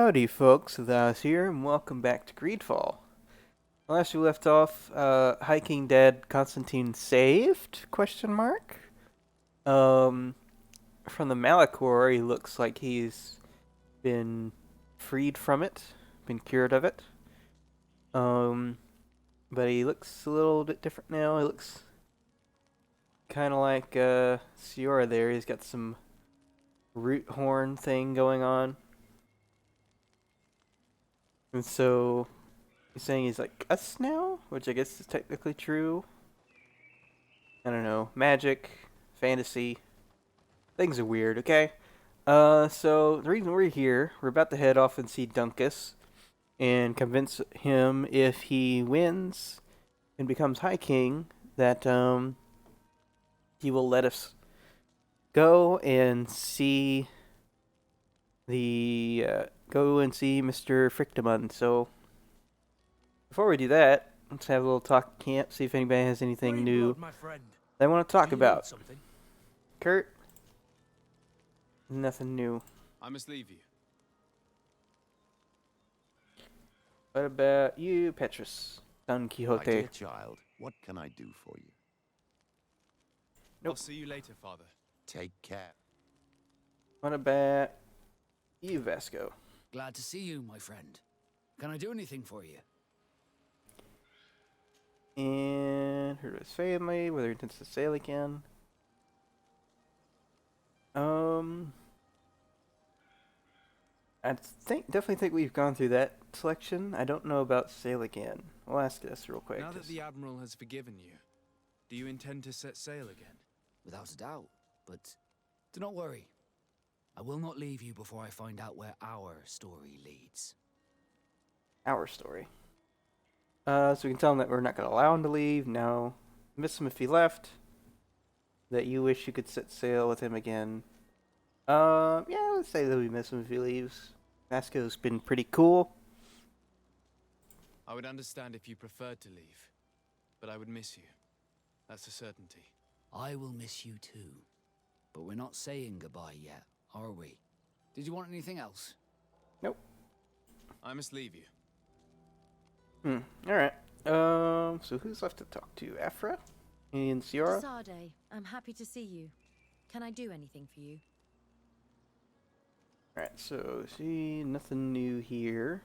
Howdy folks, Thous here, and welcome back to Greedfall. Last we left off, Hiking Dead Constantine saved? Question mark? From the Malachor, he looks like he's been freed from it, been cured of it. But he looks a little bit different now. He looks kind of like, Siora there. He's got some root horn thing going on. And so, he's saying he's like us now? Which I guess is technically true. I don't know. Magic, fantasy. Things are weird, okay? So, the reason we're here, we're about to head off and see Dunkus. And convince him if he wins and becomes High King, that, he will let us go and see Mr. Frictamon. So, before we do that, let's have a little talk at camp, see if anybody has anything new they want to talk about. Kurt? Nothing new. I must leave you. What about you, Petrus? Don My Quixote. dear child, what can I do for you? Nope. I'll see you later, Father. Take care. What about you, Vasco? Glad to see you, my friend. Can I do anything for you? And heard of his family, whether he intends to sail again. Definitely think we've gone through that selection. I don't know about sail again. We'll ask this real quick. Now that the Admiral has forgiven you, do you intend to set sail again? Without a doubt. But do not worry. I will not leave you before I find out where our story leads. Our story. So we can tell him that we're not going to allow him to leave. No. Miss him if he left. That you wish you could set sail with him again. Yeah, let's say that we miss him if he leaves. Vasco's been pretty cool. I would understand if you preferred to leave, but I would miss you. That's a certainty. I will miss you too. But we're not saying goodbye yet, are we? Did you want anything else? Nope. I must leave you. Alright. So who's left to talk to? Afra? And Siora? Sardet, I'm happy to see you. Can I do anything for you? Alright, so see, nothing new here.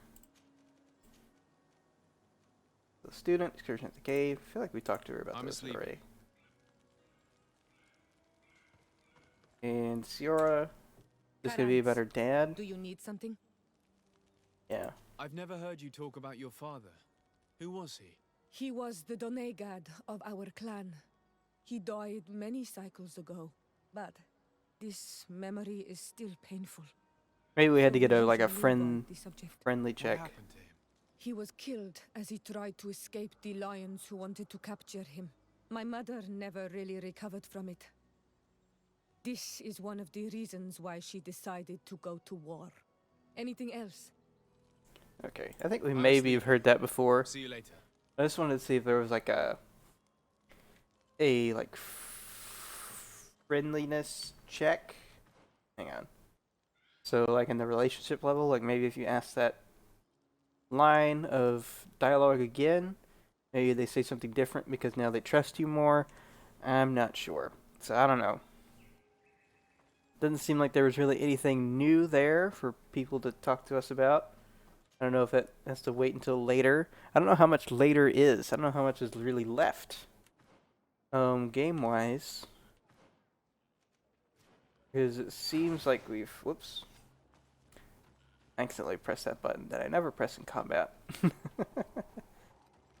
The student, excursion at the cave. I feel like we talked to her about this already. And Siora, this is going to be about her dad. Do you need something? Yeah. I've never heard you talk about your father. Who was he? He was the Donegad of our clan. He died many cycles ago, but this memory is still painful. Maybe we had to So get a we like a should move on the friendly What check. happened to him? He was killed as he tried to escape the lions who wanted to capture him. My mother never really recovered from it. This is one of the reasons why she decided to go to war. Anything else? Okay, I think we maybe have heard that before. See you later. I just wanted to see if there was like a like friendliness check. Hang on. So like in the relationship level, like maybe if you ask that line of dialogue again, maybe they say something different because now they trust you more. I'm not sure. So I don't know. Doesn't seem like there was really anything new there for people to talk to us about. I don't know if that has to wait until later. I don't know how much later is. I don't know how much is really left. Game-wise. Because it seems like we've... Whoops. I accidentally pressed that button that I never press in combat.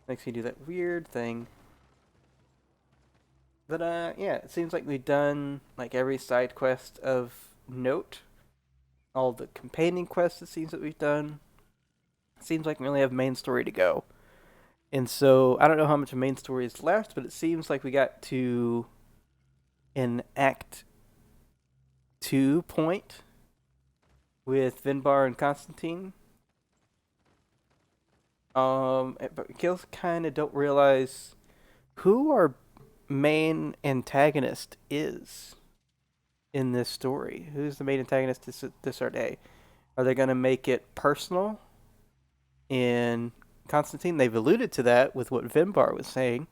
Makes me do that weird thing. But, yeah, it seems like we've done, like, every side quest of note. All the companion quests, it seems that we've done. Seems like we only have main story to go. And so, I don't know how much main story is left, but it seems like we got to an Act 2 point with Vinbar and Constantine. But we still kind of don't realize who our main antagonist is in this story. Who's the main antagonist to Sardet? Are they going to make it personal in Constantine? They've alluded to that with what Vimbar was saying.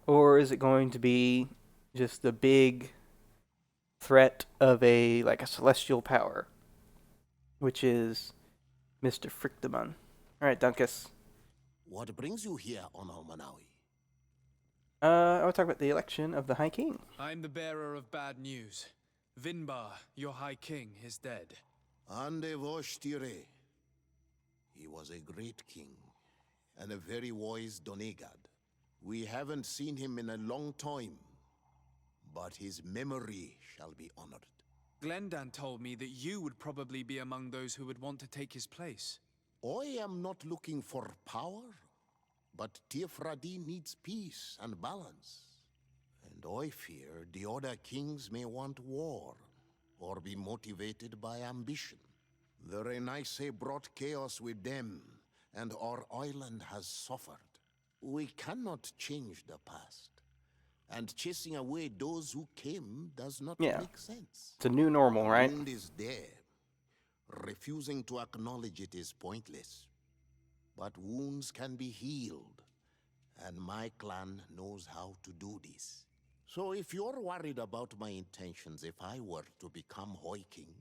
Or is it going to be just the big threat of a celestial power, which is Mr. Frictamon? All right, Dunkus. What brings you here on Almanawi? I want to talk about the election of the High King. I'm the bearer of bad news. Vinbar, your High King, is dead. Ande Voshtire. He was a great king, and a very wise Donegad. We haven't seen him in a long time, but his memory shall be honored. Glendan told me that you would probably be among those who would want to take his place. I am not looking for power, but Tifradi needs peace and balance. And I fear the other kings may want war, or be motivated by ambition. The Renaise brought chaos with them, and our island has suffered. We cannot change the past, and chasing away those who came does not make sense. It's a new normal, right? The wound is there. Refusing to acknowledge it is pointless. But wounds can be healed, and my clan knows how to do this. So if you're worried about my intentions if I were to become High King,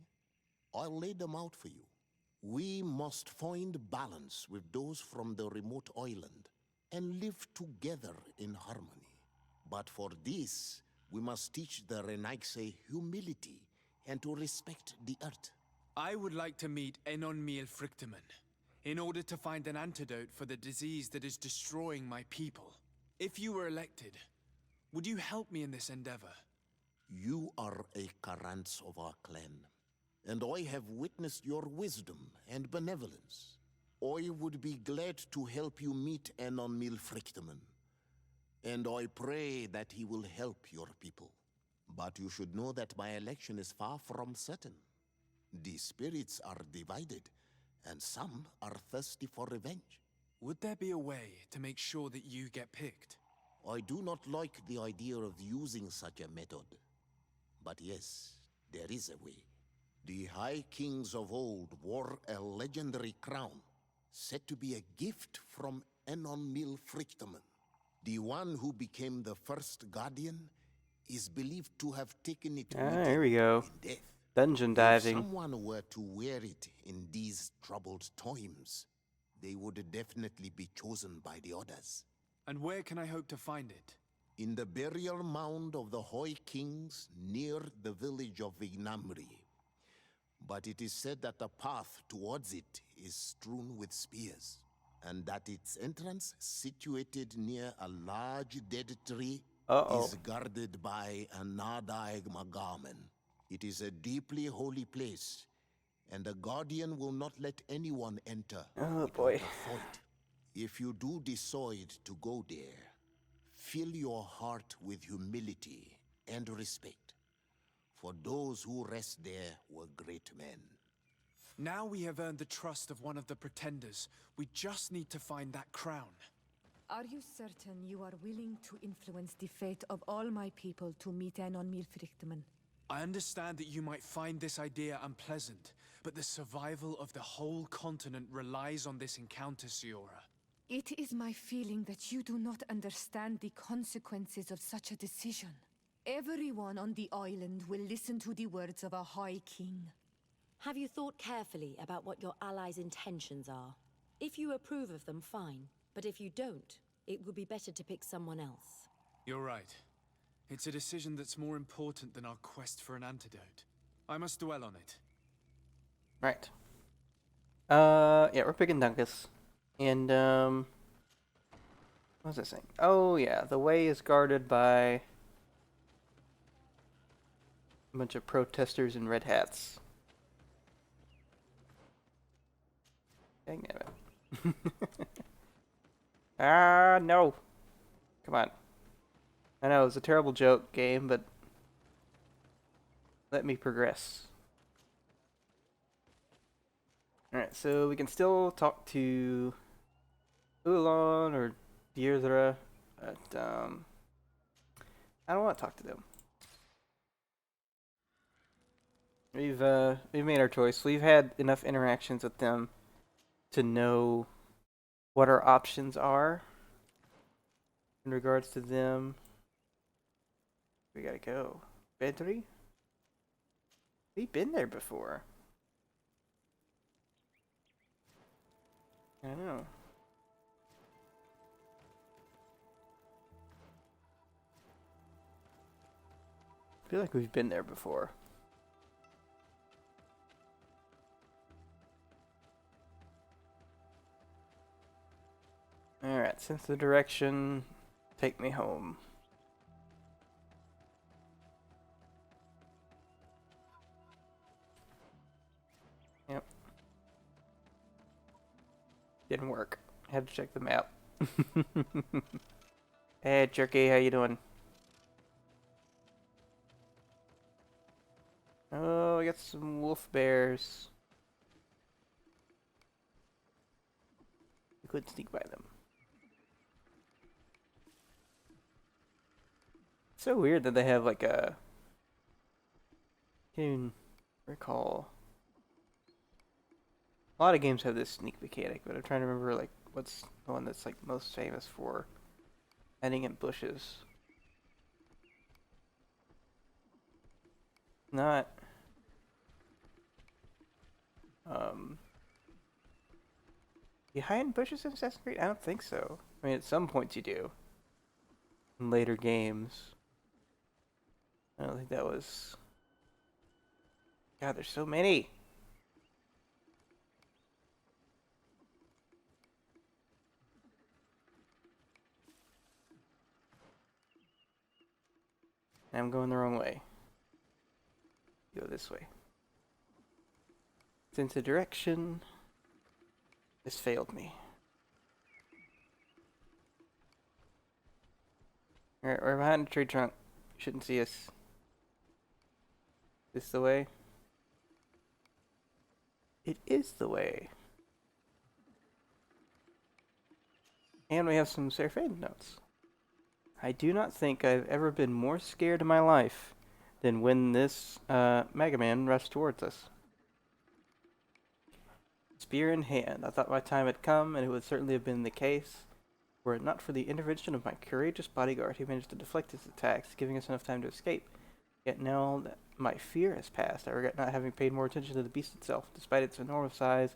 I'll lay them out for you. We must find balance with those from the remote island and live together in harmony. But for this, we must teach the Renaise humility and to respect the earth. I would like to meet Enonmiel Frictamen in order to find an antidote for the disease that is destroying my people. If you were elected, would you help me in this endeavor? You are a Karants of our clan, and I have witnessed your wisdom and benevolence. I would be glad to help you meet Enonmiel Frictamen, and I pray that he will help your people. But you should know that my election is far from certain. The spirits are divided, and some are thirsty for revenge. Would there be a way to make sure that you get picked? I do not like the idea of using such a method. But yes, there is a way. The High Kings of old wore a legendary crown, said to be a gift from Enonmiel Frictamen. The one who became the first guardian is believed to have taken it with Here we go. in death. Dungeon If diving. someone were to wear it in these troubled times, they would definitely be chosen by the others. And where can I hope to find it? In the burial mound of the High Kings near the village of Vignamri. But it is said that the path towards it is strewn with spears, and that its entrance, situated near a large dead tree, is guarded by a Nadaig Magamen. It is a deeply holy place, and the Guardian will not let anyone enter. Oh boy. without a fight. If you do decide to go there, fill your heart with humility and respect, for those who rest there were great men. Now we have earned the trust of one of the pretenders. We just need to find that crown. Are you certain you are willing to influence the fate of all my people to meet Enonmiel Frictamen? I understand that you might find this idea unpleasant, but the survival of the whole continent relies on this encounter, Siora. It is my feeling that you do not understand the consequences of such a decision. Everyone on the island will listen to the words of a High King. Have you thought carefully about what your allies' intentions are? If you approve of them, fine. But if you don't, it would be better to pick someone else. You're right. It's a decision that's more important than our quest for an antidote. I must dwell on it. Right. Yeah, we're picking Dunkus. And, what was I saying? Oh, yeah, the way is guarded by a bunch of protesters in red hats. Dang it. No. Come on. I know, it's a terrible joke game, but let me progress. Alright, so we can still talk to Ulan or Deirdre, but I don't want to talk to them. We've made our choice. We've had enough interactions with them to know what our options are in regards to them. We gotta go. Bedry? We've been there before. I don't know. I feel like we've been there before. Alright, sense the direction. Take me home. Yep. Didn't work. Had to check the map. Hey, Jerky, how you doing? Oh, we got some wolf bears. We couldn't sneak by them. So weird that they have like a... Can't even recall. A lot of games have this sneak mechanic, but I'm trying to remember like what's the one that's like most famous for hiding in bushes. Not you hide in bushes in Assassin's Creed? I don't think so. I mean, at some points you do. In later games. I don't think that was... God, there's so many! I'm going the wrong way. Go this way. Sense of direction. This failed me. Alright, we're behind a tree trunk. You shouldn't see us. This the way? It is the way. And we have some Sardet notes. I do not think I've ever been more scared in my life than when this Mega Man rushed towards us. Spear in hand, I thought my time had come, and it would certainly have been the case, were it not for the intervention of my courageous bodyguard who managed to deflect his attacks, giving us enough time to escape. Yet now that my fear has passed, I regret not having paid more attention to the beast itself. Despite its enormous size,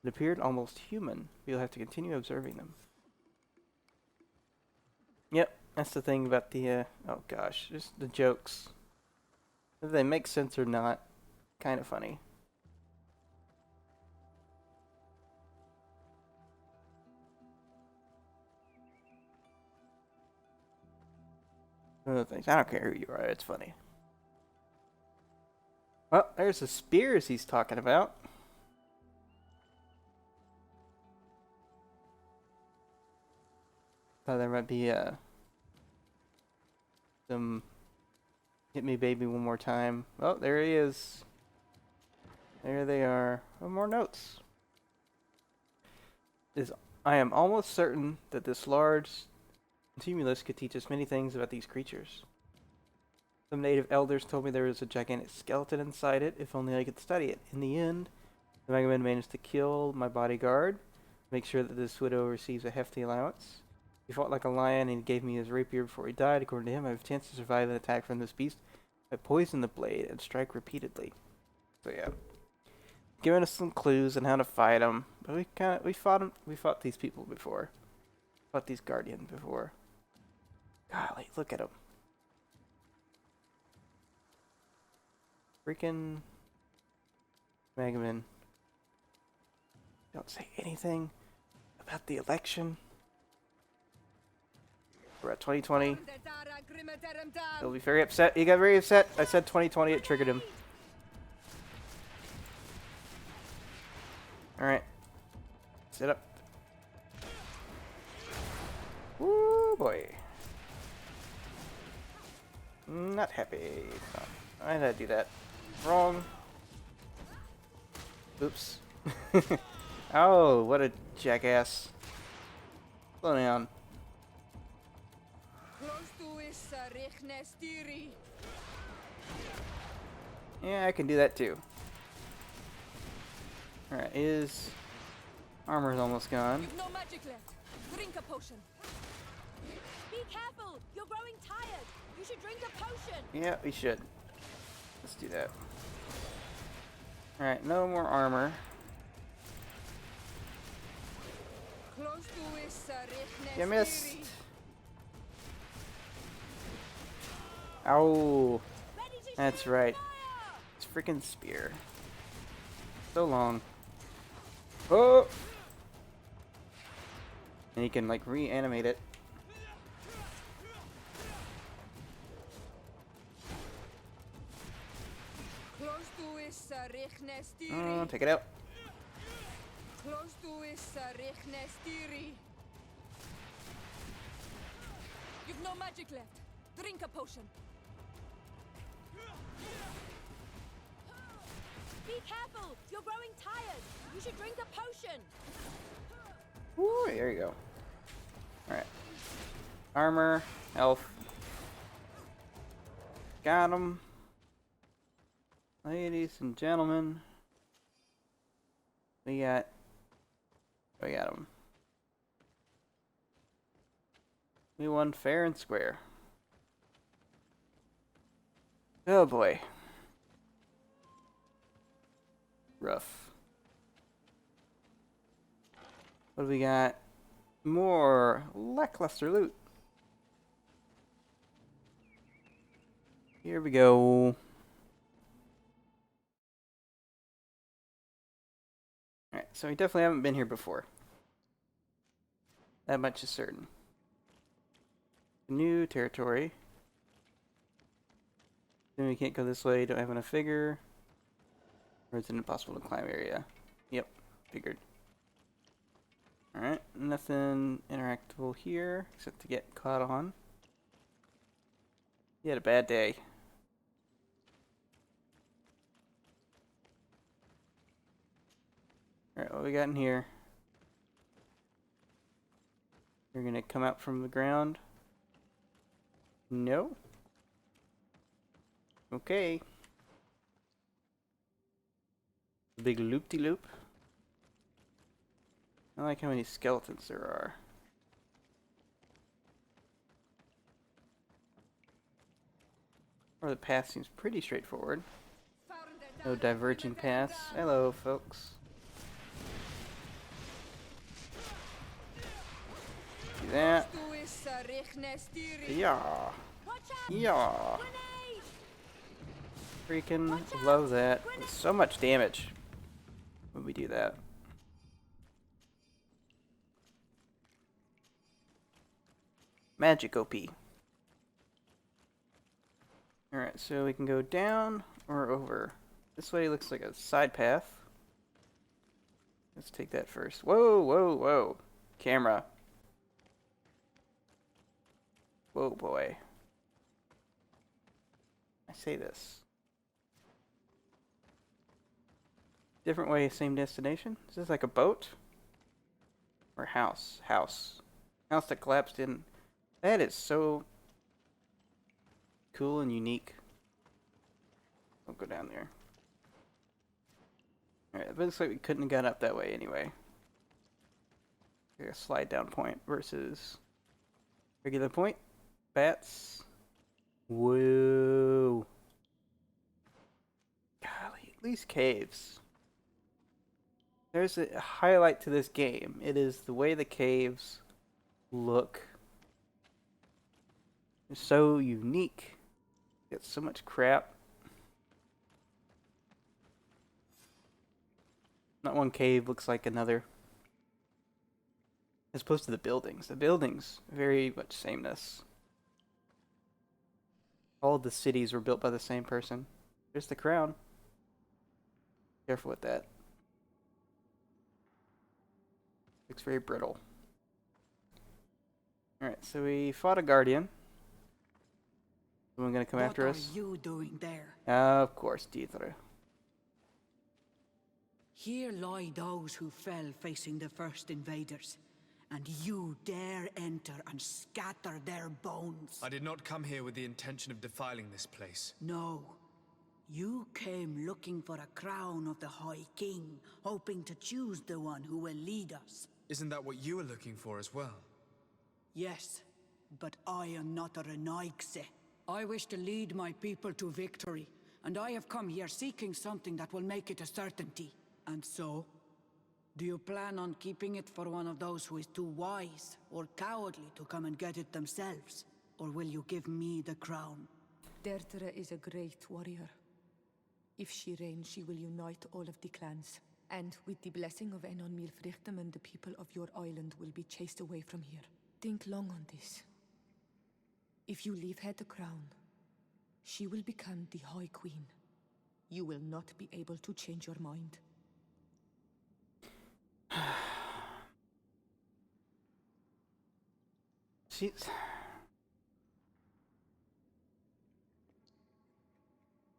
it appeared almost human. We'll have to continue observing them. Yep, that's the thing about the, oh gosh, just the jokes. Whether they make sense or not, kind of funny. One of the things, I don't care who you are, it's funny. Well, there's the spears he's talking about. Thought there might be some hit me baby one more time. Oh, there he is. There they are. Oh, more notes. I am almost certain that this large tumulus could teach us many things about these creatures. Some native elders told me there was a gigantic skeleton inside it, if only I could study it. In the end, the Mega Man managed to kill my bodyguard, make sure that this widow receives a hefty allowance. He fought like a lion and he gave me his rapier before he died. According to him, I have a chance to survive an attack from this beast. I poison the blade and strike repeatedly. So yeah, giving us some clues on how to fight them. But we fought these people before. Fought these guardians before. Golly, look at them. Freaking Mega Man. Don't say anything about the election. We're at 2020. He'll be very upset. He got very upset. I said 2020, it triggered him. Alright. Sit up. Woo boy. Not happy. Why did I do that? Wrong. Oops. Oh, what a jackass. Slow down. Yeah, I can do that too. Alright, his armor's almost gone. You've no magic left. Drink a potion. Be careful! You're growing tired! You should drink a potion! Yeah, we should. Let's do that. Alright, no more armor. You missed! Ow! That's right. It's freaking spear. So long. Oh! And you can like reanimate it. Oh, take it out. You've no magic left. Drink a potion. Be careful! You're growing tired! You should drink a potion! Woo, there you go. Alright. Armor, health. Got him. Ladies and gentlemen. We got him. We won fair and square. Oh boy. Rough. What do we got? More lackluster loot. Here we go. Alright, so we definitely haven't been here before. That much is certain. New territory. Then we can't go this way, don't have enough figure. Or it's an impossible to climb area. Yep, figured. Alright, nothing interactable here, except to get caught on. You had a bad day. Alright, what we got in here? You're gonna come out from the ground? No? Okay. Big loop-de-loop. I like how many skeletons there are. Or the path seems pretty straightforward. No diverging paths. Hello, folks. Do that. Yeah. Yeah. Freaking love that. So much damage when we do that. Magic OP. Alright, so we can go down or over. This way looks like a side path. Let's take that first. Whoa, whoa, whoa. Camera. Whoa, boy. I say this. Different way, same destination? Is this like a boat? Or house? House. House that collapsed in. That is so cool and unique. I'll go down there. Alright, it looks like we couldn't have got up that way anyway. Like a slide down point versus regular point. Bats. Whoa. Golly, these caves. There's a highlight to this game. It is the way the caves look. They're so unique. Get so much crap. Not one cave looks like another. As opposed to the buildings. The buildings, very much sameness. All of the cities were built by the same person. There's the crown. Careful with that. Looks very brittle. Alright, so we fought a guardian. Someone gonna come after us? What are you doing there? Of course, Deidre. Here lie those who fell facing the first invaders, and you dare enter and scatter their bones. I did not come here with the intention of defiling this place. No, You came looking for a crown of the High King, hoping to choose the one who will lead us. Isn't that what you were looking for as well? Yes, but I am not a Renaigse. I wish to lead my people to victory, and I have come here seeking something that will make it a certainty. And so, do you plan on keeping it for one of those who is too wise or cowardly to come and get it themselves? Or will you give me the crown? Deirdre is a great warrior. If she reigns, she will unite all of the clans. And with the blessing of Enon Milfrichtem, the people of your island will be chased away from here. Think long on this. If you leave her the crown, she will become the High Queen. You will not be able to change your mind. She's...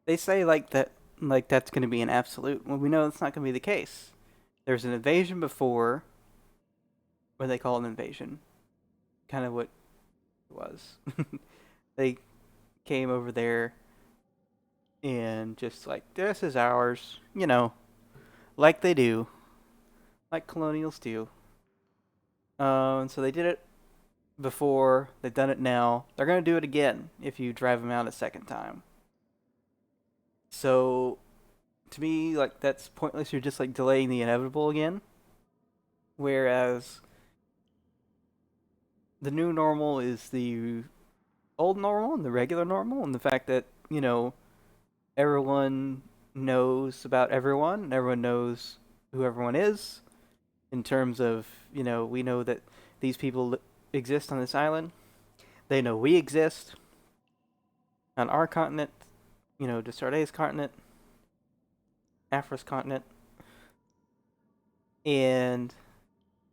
They say like that's going to be an absolute. Well, we know that's not going to be the case. There was an invasion before. What do they call an invasion? Kind of what it was. They came over there and just like, this is ours, you know, like they do, like colonials do. And so they did it before. They've done it now. They're going to do it again if you drive them out a second time. So, to me, like, that's pointless. You're just, like, delaying the inevitable again. Whereas, the new normal is the old normal and the regular normal. And the fact that, you know, everyone knows about everyone. And everyone knows who everyone is. In terms of, you know, we know that these people exist on this island. They know we exist on our continent. You know, Sardet's continent, Afra's continent. And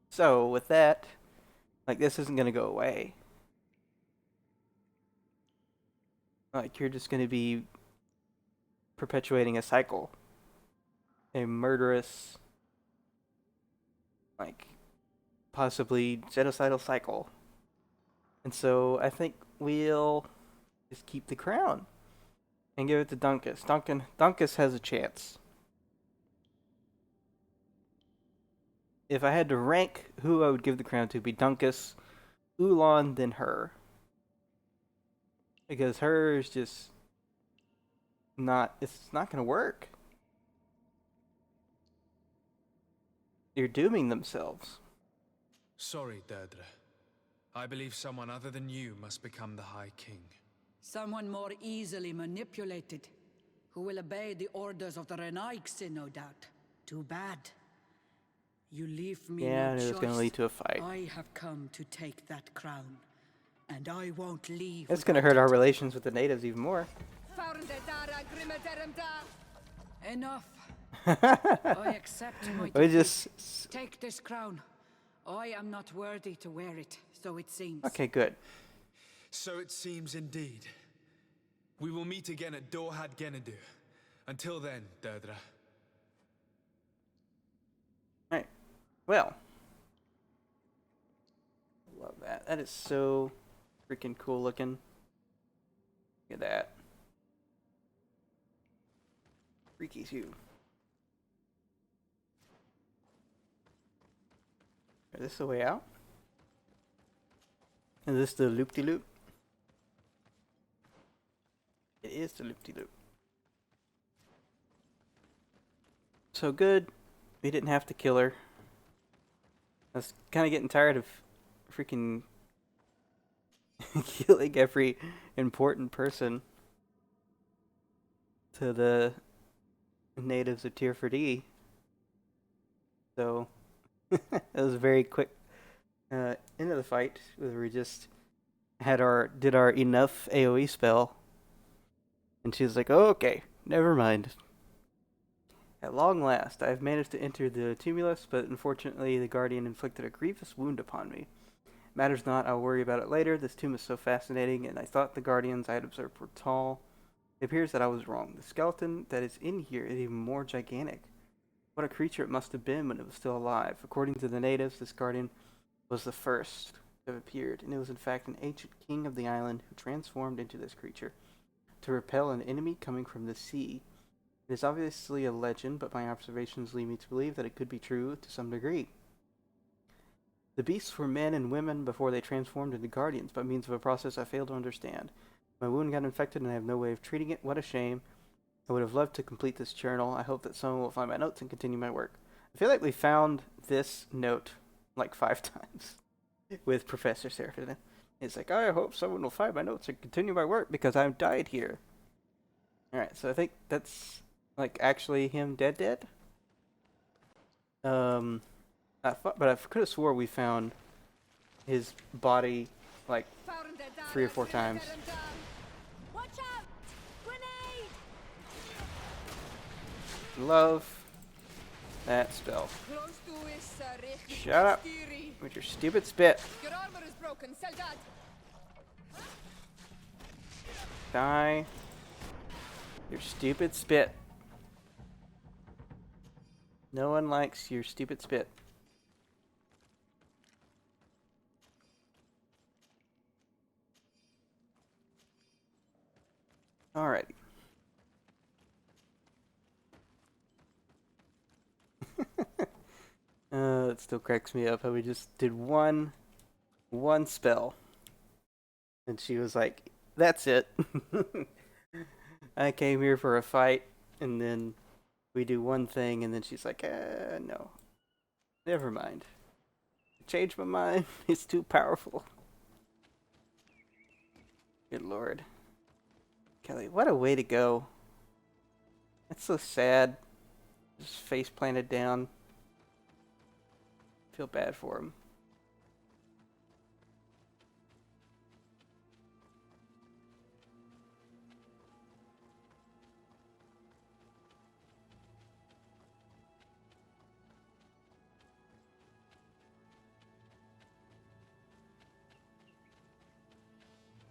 so, with that, like, this isn't going to go away. Like, you're just going to be perpetuating a cycle. A murderous, like, possibly genocidal cycle. And so, I think we'll just keep the crown. And give it to Dunkus. Dunkus has a chance. If I had to rank who I would give the crown to, it'd be Dunkus, Ulan, then her. Because her is just not, it's not going to work. They're dooming themselves. Sorry, Deirdre. I believe someone other than you must become the High King. Someone more easily manipulated, who will obey the orders of the Renaigse, no doubt. Too bad. You leave me Yeah, no and it was choice. going to lead to a fight. I have come to take that crown, and I won't leave. It's going to hurt our relations with the natives even more. Enough. I accept my We defeat. just... Take this crown. I am not worthy to wear it, so it seems. Okay, good. So it seems indeed. We will meet again at Dorhad Genadu. Until then, Deirdre. Alright. Well. Love that. That is so freaking cool looking. Look at that. Freaky too. Is this the way out? Is this the loop-de-loop? It is the loop-de-loop. So good. We didn't have to kill her. I was kind of getting tired of freaking killing every important person to the natives of Tier 4D. So it was a very quick end of the fight, where we just did our enough AoE spell, and she was like, "Oh, okay, never mind." At long last, I have managed to enter the tumulus, but unfortunately the Guardian inflicted a grievous wound upon me. Matters not, I'll worry about it later. This tomb is so fascinating, and I thought the Guardians I had observed were tall. It appears that I was wrong. The skeleton that is in here is even more gigantic. What a creature it must have been when it was still alive. According to the natives, this Guardian was the first to have appeared, and it was in fact an ancient king of the island who transformed into this creature. to repel an enemy coming from the sea. It is obviously a legend, but my observations lead me to believe that it could be true to some degree. The beasts were men and women before they transformed into guardians by means of a process I fail to understand. My wound got infected and I have no way of treating it. What a shame. I would have loved to complete this journal. I hope that someone will find my notes and continue my work. I feel like we found this note like 5 times with Professor Sardet. It's like, I hope someone will find my notes and continue my work because I've died here. Alright, so I think that's like actually him dead. But I could have swore we found his body like 3 or 4 times. Watch out! Grenade! Love that spell. Shut up with your stupid spit. Your armor is broken, Sardet. Die. Your stupid spit. No one likes your stupid spit. Alrighty. It still cracks me up how we just did one spell. And she was like, that's it. I came here for a fight, and then we do one thing, and then she's like, no. Never mind. Changed my mind. It's too powerful. Good lord. Kelly, what a way to go. That's so sad. Just face planted down. Feel bad for him.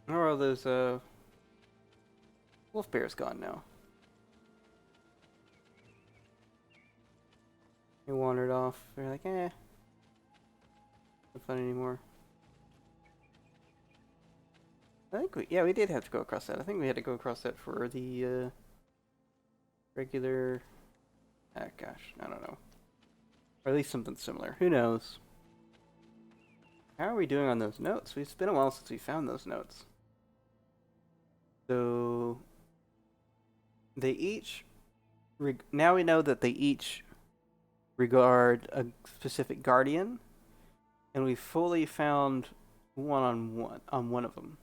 Where are those wolf bears gone now? They wandered off. They're like, not fun anymore. I think we did have to go across that. I think we had to go across that for the regular. Ah, gosh, I don't know. Or at least something similar. Who knows? How are we doing on those notes? It's been a while since we found those notes. So they each now we know that they each regard a specific guardian, and we fully found one on one of them.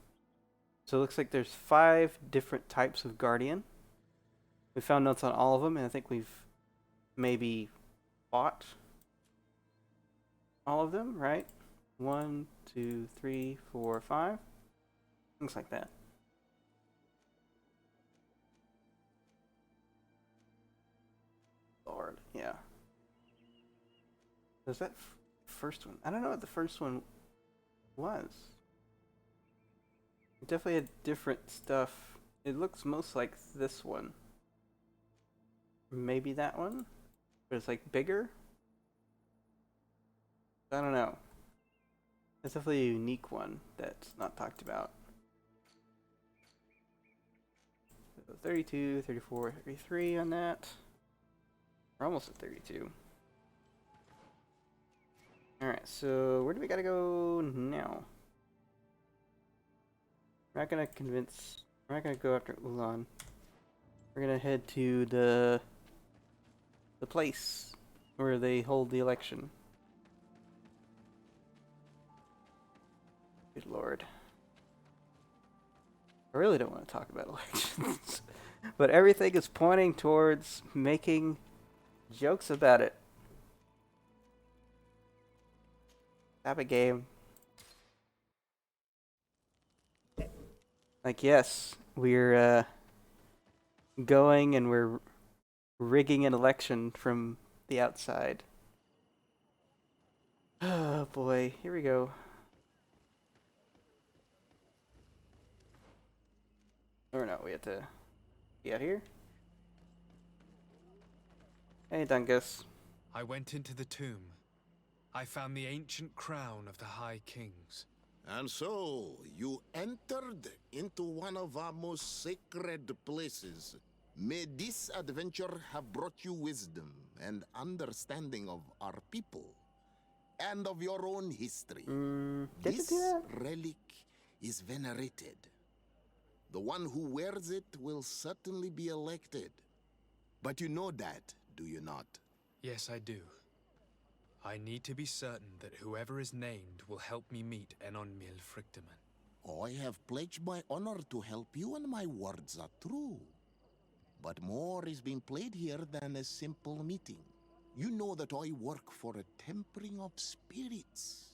So it looks like there's 5 different types of guardian. We found notes on all of them, and I think we've maybe fought all of them, right? 1, 2, 3, 4, 5. Looks like that. Lord, yeah. Was that first one? I don't know what the first one was. It definitely had different stuff. It looks most like this one. Maybe that one? But it's like bigger? I don't know. It's definitely a unique one that's not talked about. So 32, 34, 33 on that. We're almost at 32. Alright, so where do we gotta go now? We're not gonna go after Ulan. We're gonna head to the place where they hold the election. Good lord. I really don't want to talk about elections. But everything is pointing towards making jokes about it. Have a game. Like, yes, we're going and we're rigging an election from the outside. Oh boy, here we go. Or no, we have to be out here. Hey, Dungus. I went into the tomb. I found the ancient crown of the High Kings. And so, you entered into one of our most sacred places. May this adventure have brought you wisdom and understanding of our people and of your own history. Did it This do that? relic is venerated. The one who wears it will certainly be elected. But you know that, do you not? Yes, I do. I need to be certain that whoever is named will help me meet Enon Mil Frictamen. I have pledged my honor to help you, and my words are true. But more is being played here than a simple meeting. You know that I work for a tempering of spirits,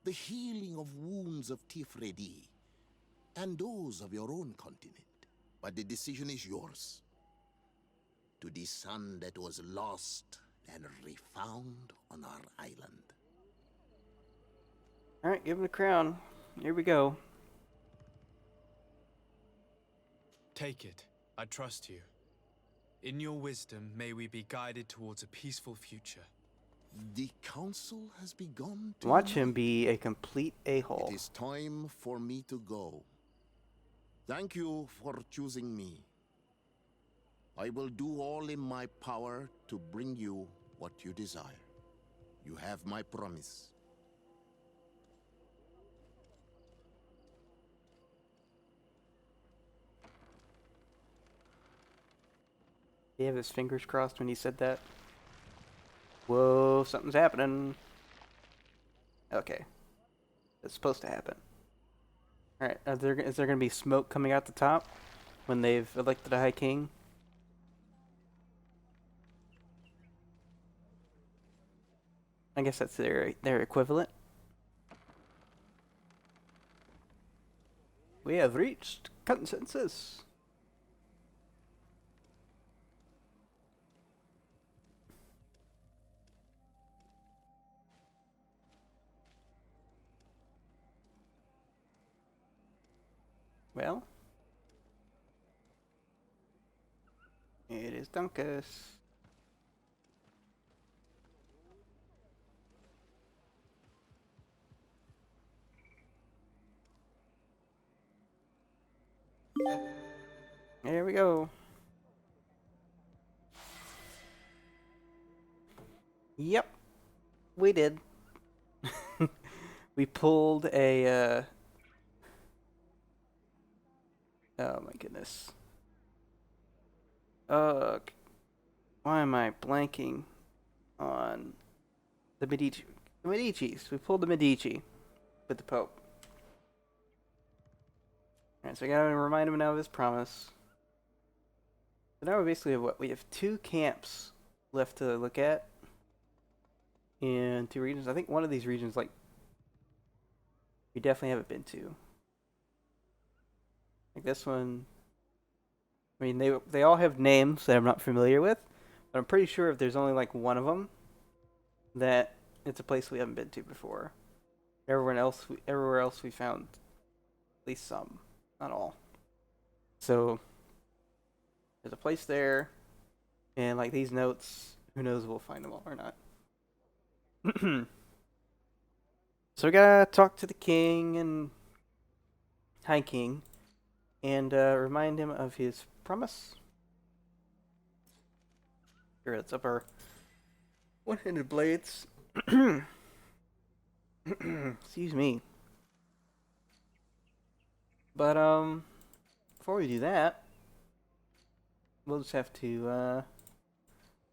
the healing of wounds of Tifredi, and those of your own continent. But the decision is yours. To the son that was lost and refound on our island. Alright, give him the crown. Here we go. Take it. I trust you. In your wisdom, may we be guided towards a peaceful future. The council has begun to Watch him unite. be a complete a-hole. It is time for me to go. Thank you for choosing me. I will do all in my power to bring you what you desire. You have my promise. He have his fingers crossed when he said that. Whoa, something's happening. Okay. It's supposed to happen. Alright, is there going to be smoke coming out the top when they've elected a High King? I guess that's their equivalent. We have reached consensus. Well, it is Dunkus. There we go. Yep, we did. We pulled a, oh my goodness. Why am I blanking on the Medici? The Medicis. We pulled the Medici with the Pope. Alright, so I gotta remind him now of his promise. So now we basically have what? We have 2 camps left to look at. And 2 regions. I think one of these regions, like, we definitely haven't been to. Like this one. I mean, they all have names that I'm not familiar with. But I'm pretty sure if there's only like one of them, that it's a place we haven't been to before. Everywhere else we found at least some. Not all. So, there's a place there, and like these notes, who knows if we'll find them all or not. So we gotta talk to the king and High King, and remind him of his promise. Here, let's up our one-handed blades. Excuse me. But, before we do that, we'll just have to,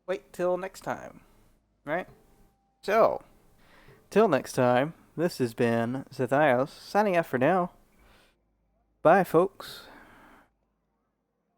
wait till next time, right? So, till next time, this has been Zethios, signing out for now. Bye, folks.